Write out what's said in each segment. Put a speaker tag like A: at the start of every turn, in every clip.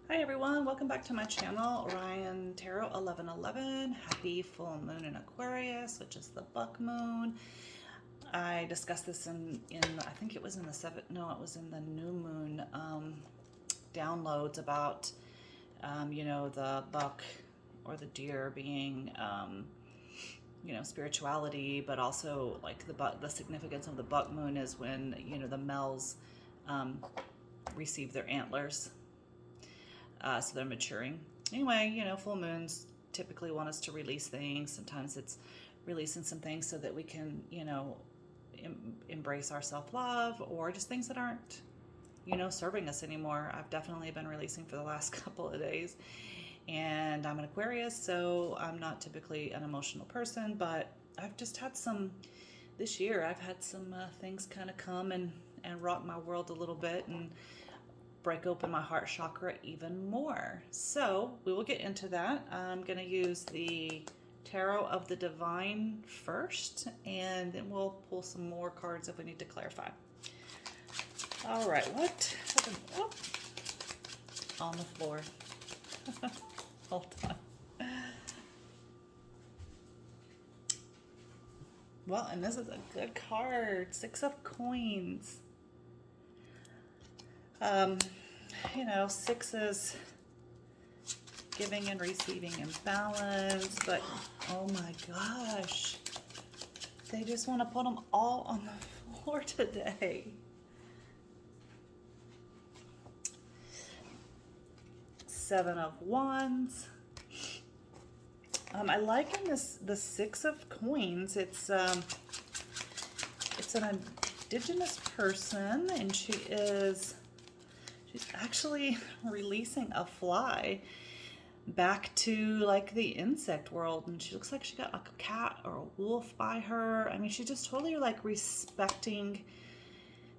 A: Hi everyone, welcome back to my channel, Ryan Tarot 1111. Happy full moon in Aquarius, which is the buck moon. I discussed this in I think it was in the it was in the new moon downloads about the buck or the deer being spirituality, but also like the significance of the buck moon is when the males receive their antlers. So they're maturing. Anyway, full moons typically want us to release things. Sometimes it's releasing some things so that we can, embrace our self-love, or just things that aren't, serving us anymore. I've definitely been releasing for the last couple of days. And I'm an Aquarius, so I'm not typically an emotional person, but I've just had this year, I've had some things kind of come and rock my world a little bit and break open my heart chakra even more. So we will get into that. I'm going to use the Tarot of the Divine first, and then we'll pull some more cards if we need to clarify. All right, oh, on the floor. Hold on. Well, and this is a good card, 6 of Coins. Six is giving and receiving in balance, but oh my gosh, they just want to put them all on the floor today. Seven of Wands. I like in the 6 of Coins. It's an indigenous person, and she's actually releasing a fly back to like the insect world, and she looks like she got like a cat or a wolf by her. I mean, she's just totally like respecting,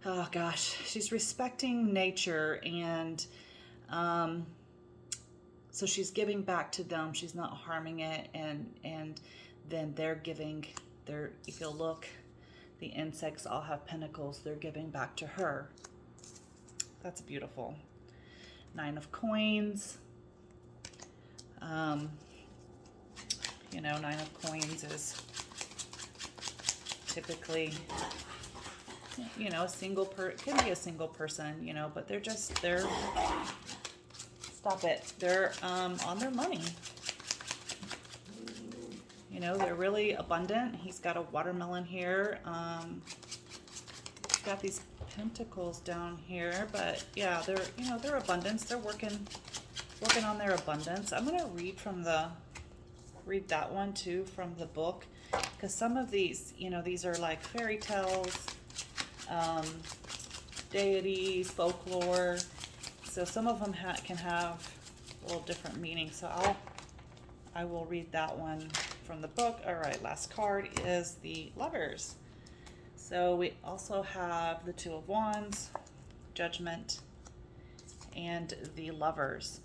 A: oh gosh, she's respecting nature, and so she's giving back to them. She's not harming it, and then they're giving if you'll look, the insects all have pentacles. They're giving back to her. That's beautiful. 9 of Coins. 9 of Coins is typically, a single can be a single person, but they're stop it. They're on their money. They're really abundant. He's got a watermelon here. He's got these pentacles down here, but yeah, they're abundance. They're working on their abundance. I'm gonna read that one too from the book, because some of these, these are like fairy tales, deities, folklore. So some of them can have a little different meaning. So I will read that one from the book. All right, last card is the Lovers. So we also have the 2 of Wands, Judgment, and the Lovers.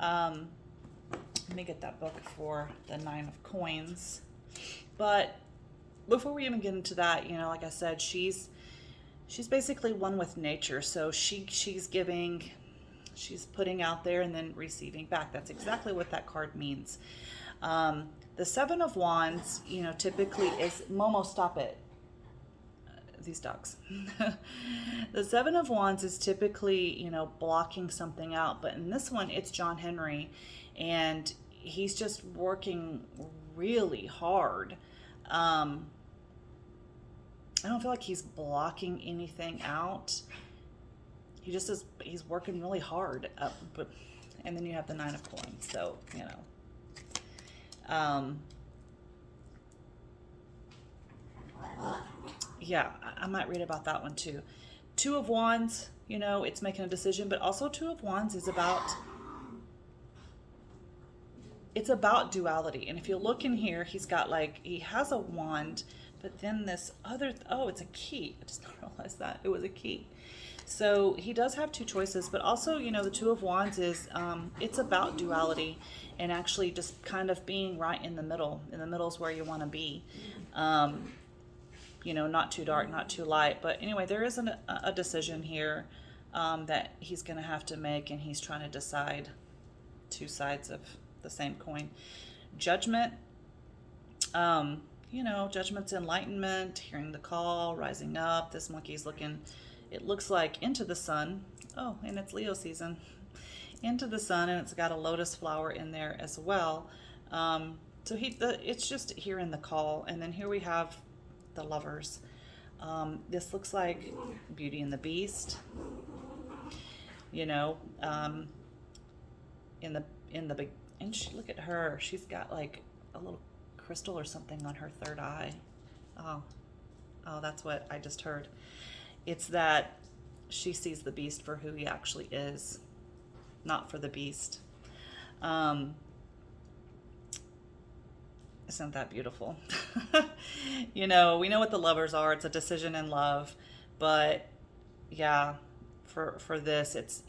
A: Let me get that book for the 9 of Coins. But before we even get into that, like I said, she's basically one with nature. So she's giving, she's putting out there and then receiving back. That's exactly what that card means. The 7 of Wands, typically is, Momo, stop it. These dogs. The 7 of Wands is typically, blocking something out, but in this one, it's John Henry, and he's just working really hard. I don't feel like he's blocking anything out. He just is, he's working really hard. And then you have the 9 of Coins, so, yeah, I might read about that one too. 2 of Wands, it's making a decision, but also 2 of Wands is it's about duality. And if you look in here, he's got he has a wand, but then this other, oh, it's a key. I just didn't realize that it was a key. So he does have 2 choices, but also, the 2 of Wands is, it's about duality and actually just kind of being right in the middle. In the middle is where you want to be. Not too dark, not too light. But anyway, there is a decision here. that he's going to have to make, and he's trying to decide two sides of the same coin. Judgment, you know, judgment's enlightenment, hearing the call, rising up. This monkey's looking, it looks like into the sun. Oh, and it's Leo season. Into the sun, and it's got a lotus flower in there as well. So it's just hearing the call. And then here we have the lovers. This looks like Beauty and the Beast. You know, in the big, and look at her. She's got like a little crystal or something on her third eye. Oh, that's what I just heard. It's that she sees the beast for who he actually is, not for the beast. Isn't that beautiful? You know, we know what the lovers are. It's a decision in love, but yeah, for this, it's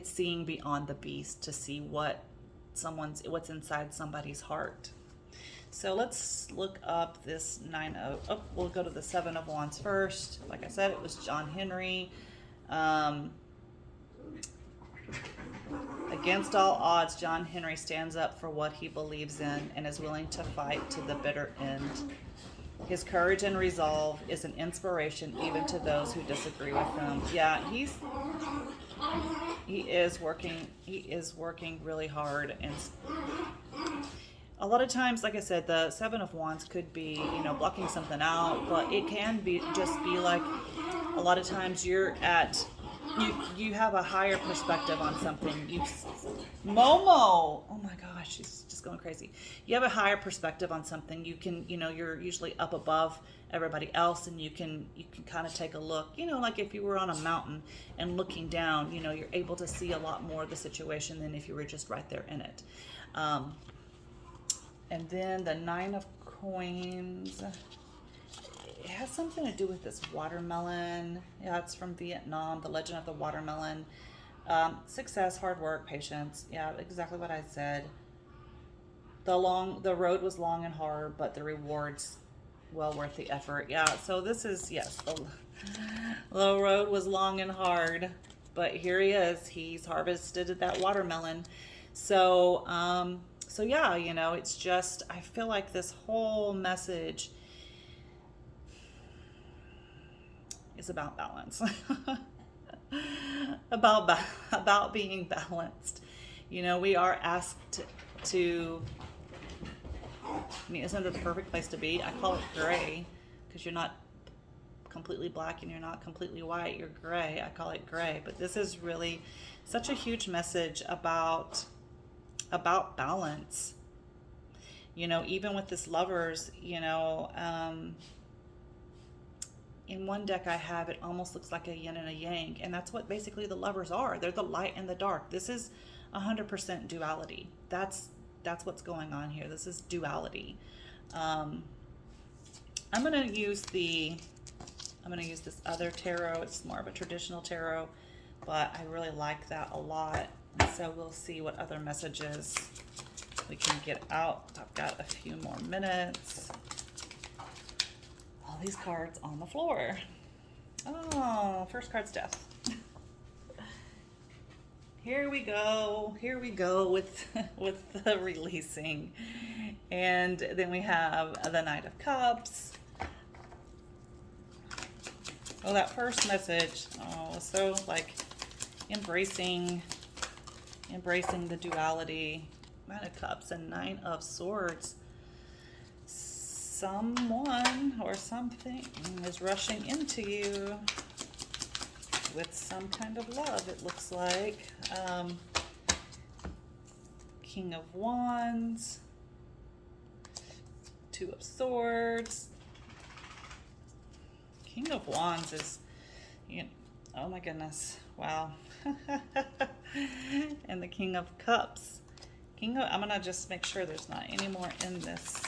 A: seeing beyond the beast to see what's inside somebody's heart. So let's look up this we'll go to the Seven of Wands first. Like I said, it was John Henry. Against all odds, John Henry stands up for what he believes in and is willing to fight to the bitter end. His courage and resolve is an inspiration even to those who disagree with him. Yeah, he is working really hard, and a lot of times, like I said, the Seven of Wands could be, you know, blocking something out, but it can be like a lot of times you have a higher perspective on something. Momo, oh my gosh, she's just going crazy. You have a higher perspective on something. You can, you know, you're usually up above everybody else, and you can kind of take a look, you know, like if you were on a mountain and looking down, you know, you're able to see a lot more of the situation than if you were just right there in it. And then the Nine of Coins, it has something to do with this watermelon. Yeah, it's from Vietnam, the legend of the watermelon. Success, hard work, patience. Yeah, exactly what I said. The road was long and hard, but the rewards well worth the effort. Yeah, so this is, yes, the road was long and hard, but here he is. He's harvested that watermelon. So yeah, you know, it's just, I feel like this whole message is about balance. about being balanced. You know, we are asked to, I mean, isn't it the perfect place to be? I call it gray because you're not completely black and you're not completely white. You're gray. I call it gray. But this is really such a huge message about balance. You know, even with this lovers, you know, in one deck I have, it almost looks like a yin and a yang, and that's what basically the lovers are. They're the light and the dark. This is 100% duality. That's what's going on here. This is duality. I'm gonna use this other tarot. It's more of a traditional tarot, but I really like that a lot. And so we'll see what other messages we can get out. I've got a few more minutes. All these cards on the floor. Oh, first card's death. Here we go with the releasing. And then we have the Knight of Cups. Oh, that first message, so like embracing the duality. Knight of Cups and Nine of Swords. Someone or something is rushing into you with some kind of love, it looks like. King of Wands, Two of Swords. King of Wands is, oh my goodness, wow. And the King of Cups. I'm gonna just make sure there's not any more in this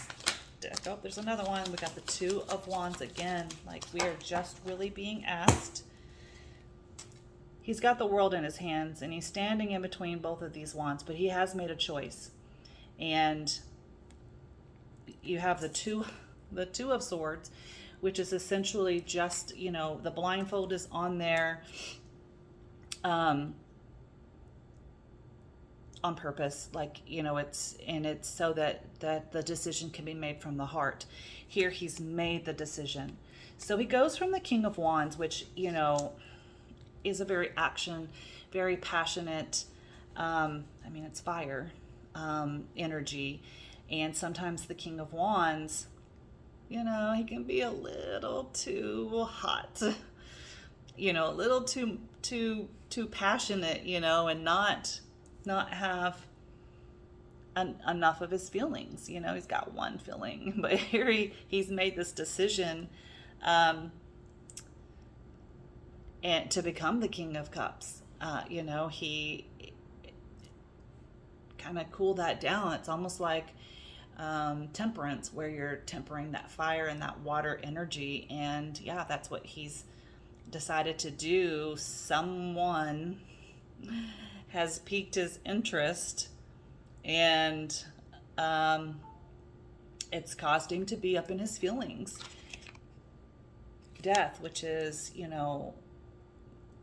A: deck. Oh, there's another one. We got the Two of Wands again. Like, we are just really being asked. He's got the world in his hands, and he's standing in between both of these wands, but he has made a choice. And you have the two of Swords, which is essentially just, the blindfold is on there. um, on purpose, like, it's so that the decision can be made from the heart. Here he's made the decision. So he goes from the King of Wands, which, is a very very passionate, it's fire, energy. And sometimes the King of Wands, he can be a little too hot, a little too passionate, and not have enough of his feelings. He's got one feeling, but here he's made this decision, and to become the King of Cups. He kind of cooled that down. It's almost like temperance, where you're tempering that fire and that water energy. And yeah, that's what he's decided to do. Someone has piqued his interest, and it's caused him to be up in his feelings. Death, which is,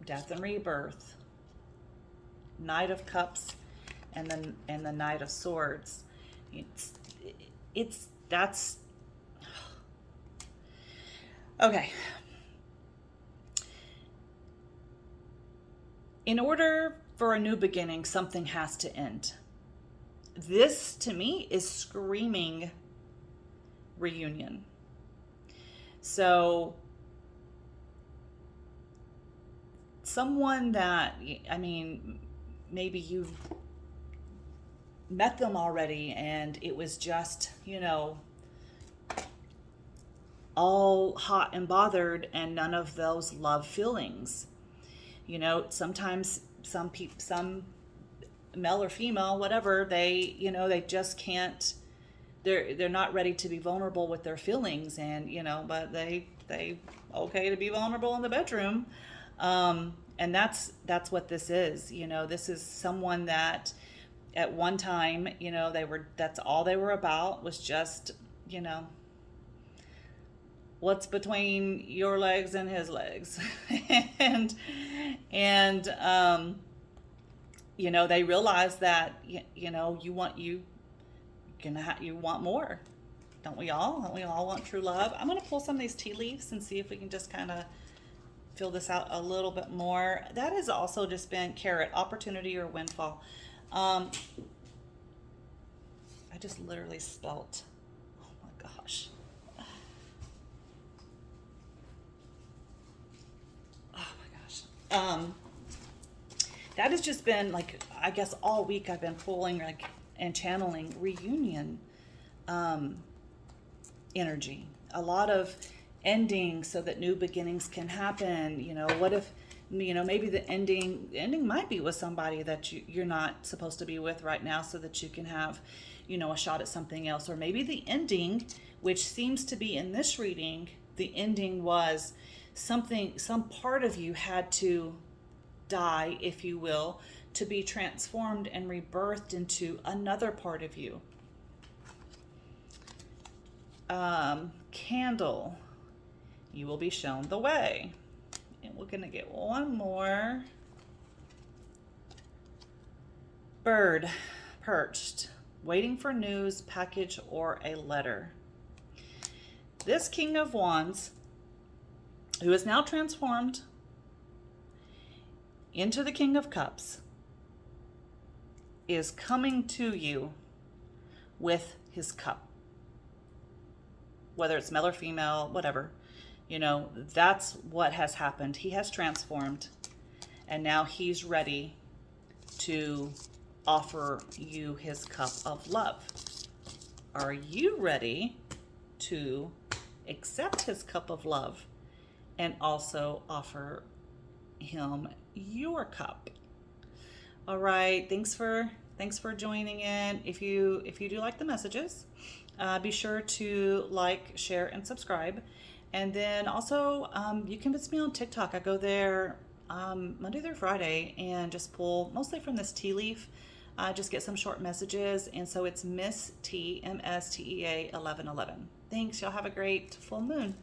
A: death and rebirth. Knight of Cups, and the Knight of Swords. That's okay. In order for a new beginning, something has to end. This, to me, is screaming reunion. So, someone that, maybe you've met them already and it was just, all hot and bothered and none of those love feelings. Sometimes some male or female, whatever, they just can't, they're not ready to be vulnerable with their feelings, and, but they okay to be vulnerable in the bedroom. And that's what this is. This is someone that at one time, that's all they were about, was just, what's between your legs and his legs. and they realize that, you want more. Don't we all? Don't we all want true love? I'm going to pull some of these tea leaves and see if we can just kind of fill this out a little bit more. That has also just been carrot, opportunity or windfall. I just literally spelt, oh my gosh. Oh my gosh. That has just been, like, I guess all week I've been pulling, like, and channeling reunion energy. A lot of ending so that new beginnings can happen. What if, maybe the ending might be with somebody that you're not supposed to be with right now, so that you can have, a shot at something else. Or maybe the ending, which seems to be in this reading, the ending was some part of you had to die, if you will, to be transformed and rebirthed into another part of you. Candle, you will be shown the way. And we're going to get one more. Bird, perched, waiting for news, package, or a letter. This King of Wands, who is now transformed into the King of Cups, is coming to you with his cup. Whether it's male or female, whatever. That's what has happened. He has transformed, and now he's ready to offer you his cup of love. Are you ready to accept his cup of love and also offer him your cup? All right, thanks for joining in. If you do like the messages, be sure to like, share, and subscribe. And then also, you can visit me on TikTok. I go there Monday through Friday and just pull mostly from this tea leaf. Just get some short messages. And so it's Miss T, MSTEA 1111. Thanks. Y'all have a great full moon.